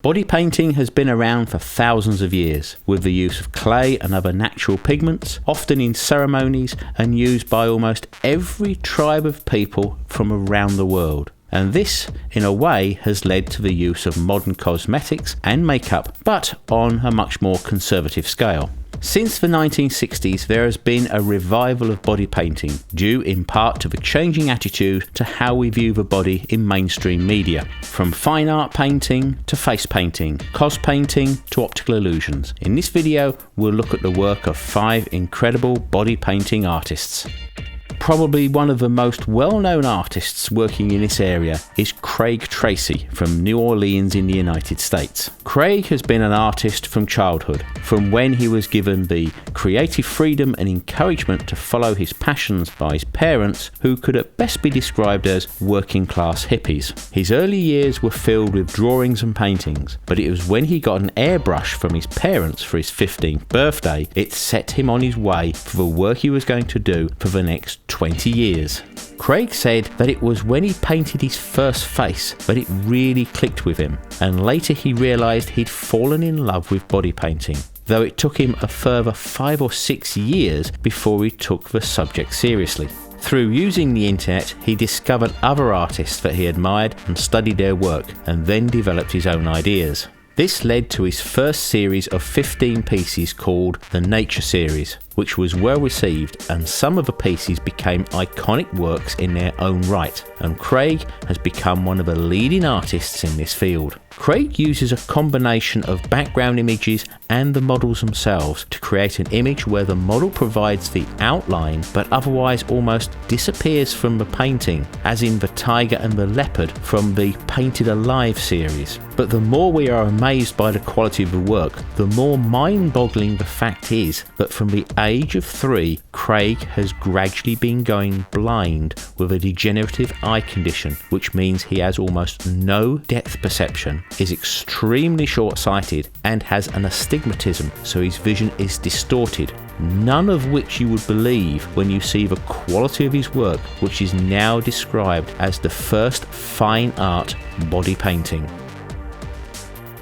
Body painting has been around for thousands of years, with the use of clay and other natural pigments, often in ceremonies and used by almost every tribe of people from around the world. And this, in a way, has led to the use of modern cosmetics and makeup, but on a much more conservative scale. Since the 1960s, there has been a revival of body painting, due in part to the changing attitude to how we view the body in mainstream media. From fine art painting to face painting, CosPainting to optical illusions. In this video, we'll look at the work of 5 incredible body painting artists. Probably one of the most well-known artists working in this area is Craig Tracy from New Orleans in the United States. Craig has been an artist from childhood, from when he was given the creative freedom and encouragement to follow his passions by his parents, who could at best be described as working-class hippies. His early years were filled with drawings and paintings, but it was when he got an airbrush from his parents for his 15th birthday, it set him on his way for the work he was going to do for the next 20 years. Craig said that it was when he painted his first face that it really clicked with him, and later he realised he'd fallen in love with body painting, though it took him a further 5 or 6 years before he took the subject seriously. Through using the internet, he discovered other artists that he admired and studied their work, and then developed his own ideas. This led to his first series of 15 pieces called the Nature Series, which was well received, and some of the pieces became iconic works in their own right, and Craig has become one of the leading artists in this field. Craig uses a combination of background images and the models themselves to create an image where the model provides the outline but otherwise almost disappears from the painting, as in the tiger and the leopard from the Painted Alive series. But the more we are amazed by the quality of the work, the more mind-boggling the fact is that from the age of 3, Craig has gradually been going blind with a degenerative eye condition, which means he has almost no depth perception, is extremely short-sighted, and has an astigmatism, so his vision is distorted. None of which you would believe when you see the quality of his work, which is now described as the first fine art body painting.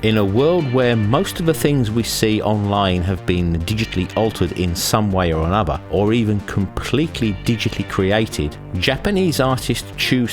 In a world where most of the things we see online have been digitally altered in some way or another, or even completely digitally created, Japanese artist Chooo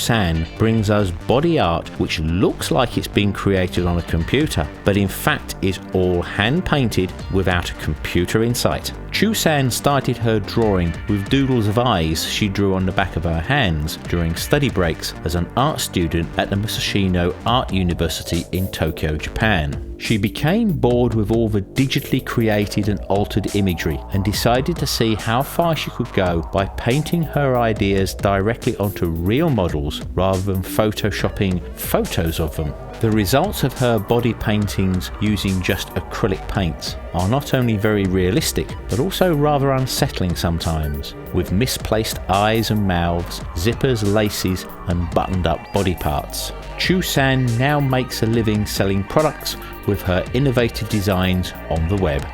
brings us body art which looks like it's been created on a computer, but in fact is all hand painted without a computer in sight. Chooo started her drawing with doodles of eyes she drew on the back of her hands during study breaks as an art student at the Musashino Art University in Tokyo, Japan. She became bored with all the digitally created and altered imagery and decided to see how far she could go by painting her ideas directly onto real models rather than photoshopping photos of them. The results of her body paintings using just acrylic paints are not only very realistic, but also rather unsettling sometimes, with misplaced eyes and mouths, zippers, laces, and buttoned up body parts. Chooo now makes a living selling products with her innovative designs on the web.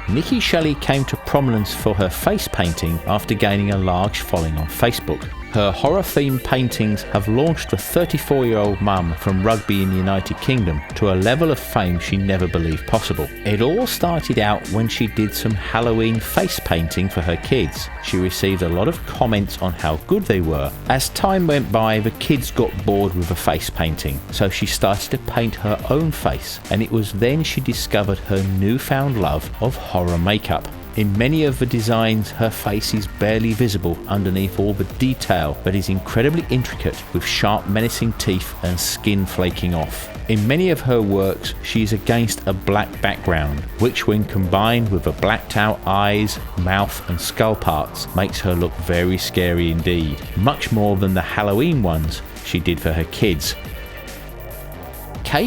Nikki Shelley came to prominence for her face painting after gaining a large following on Facebook. Her horror-themed paintings have launched the 34-year-old mum from Rugby in the United Kingdom to a level of fame she never believed possible. It all started out when she did some Halloween face painting for her kids. She received a lot of comments on how good they were. As time went by, the kids got bored with the face painting, so she started to paint her own face, and it was then she discovered her newfound love of horror makeup. In many of the designs, her face is barely visible underneath all the detail, but is incredibly intricate with sharp menacing teeth and skin flaking off. In many of her works, she is against a black background, which when combined with the blacked out eyes, mouth and skull parts makes her look very scary indeed, much more than the Halloween ones she did for her kids.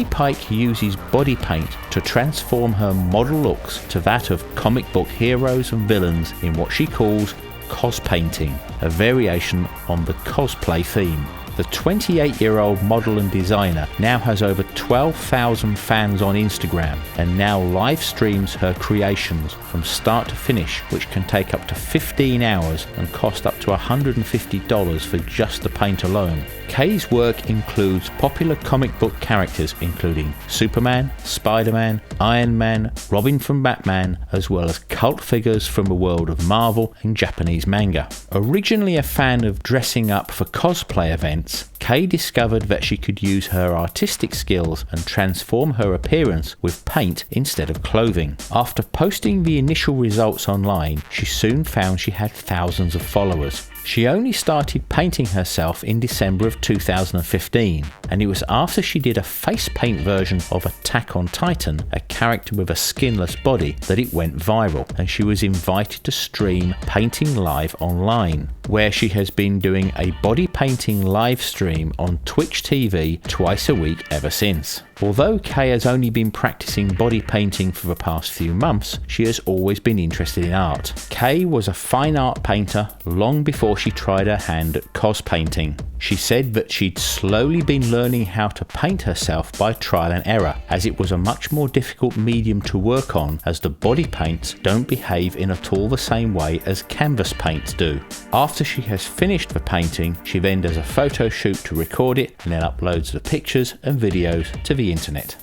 Pike uses body paint to transform her model looks to that of comic book heroes and villains in what she calls CosPainting, a variation on the cosplay theme. The 28-year-old model and designer now has over 12,000 fans on Instagram and now live streams her creations from start to finish, which can take up to 15 hours and cost up to $150 for just the paint alone. Kay's work includes popular comic book characters including Superman, Spider-Man, Iron Man, Robin from Batman, as well as cult figures from the world of Marvel and Japanese manga. Originally a fan of dressing up for cosplay events, Kay discovered that she could use her artistic skills and transform her appearance with paint instead of clothing. After posting the initial results online, she soon found she had thousands of followers. She only started painting herself in December of 2015, and it was after she did a face paint version of Attack on Titan, a character with a skinless body, that it went viral, and she was invited to stream painting live online, where she has been doing a body painting live stream on Twitch TV twice a week ever since. Although Kay has only been practicing body painting for the past few months, she has always been interested in art. Kay was a fine art painter long before she tried her hand at CosPainting. She said that she'd slowly been learning how to paint herself by trial and error, as it was a much more difficult medium to work on, as the body paints don't behave in at all the same way as canvas paints do. After she has finished the painting, she then does a photo shoot to record it and then uploads the pictures and videos to the internet.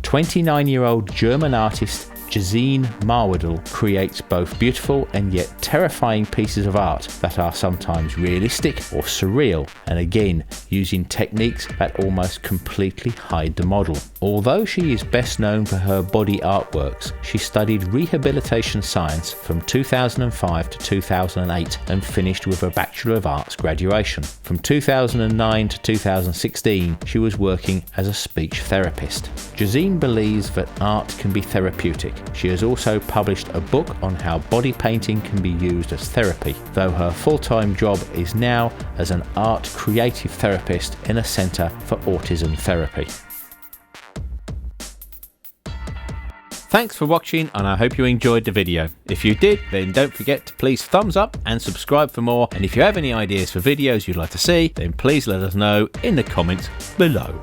29-year-old German artist Gesine Marwedel creates both beautiful and yet terrifying pieces of art that are sometimes realistic or surreal, and again using techniques that almost completely hide the model. Although she is best known for her body artworks, she studied rehabilitation science from 2005 to 2008 and finished with a Bachelor of Arts graduation. From 2009 to 2016, she was working as a speech therapist. Gesine believes that art can be therapeutic. She has also published a book on how body painting can be used as therapy, though her full-time job is now as an art creative therapist in a centre for autism therapy. Thanks for watching, and I hope you enjoyed the video. If you did, then don't forget to please thumbs up and subscribe for more, and if you have any ideas for videos you'd like to see, then please let us know in the comments below.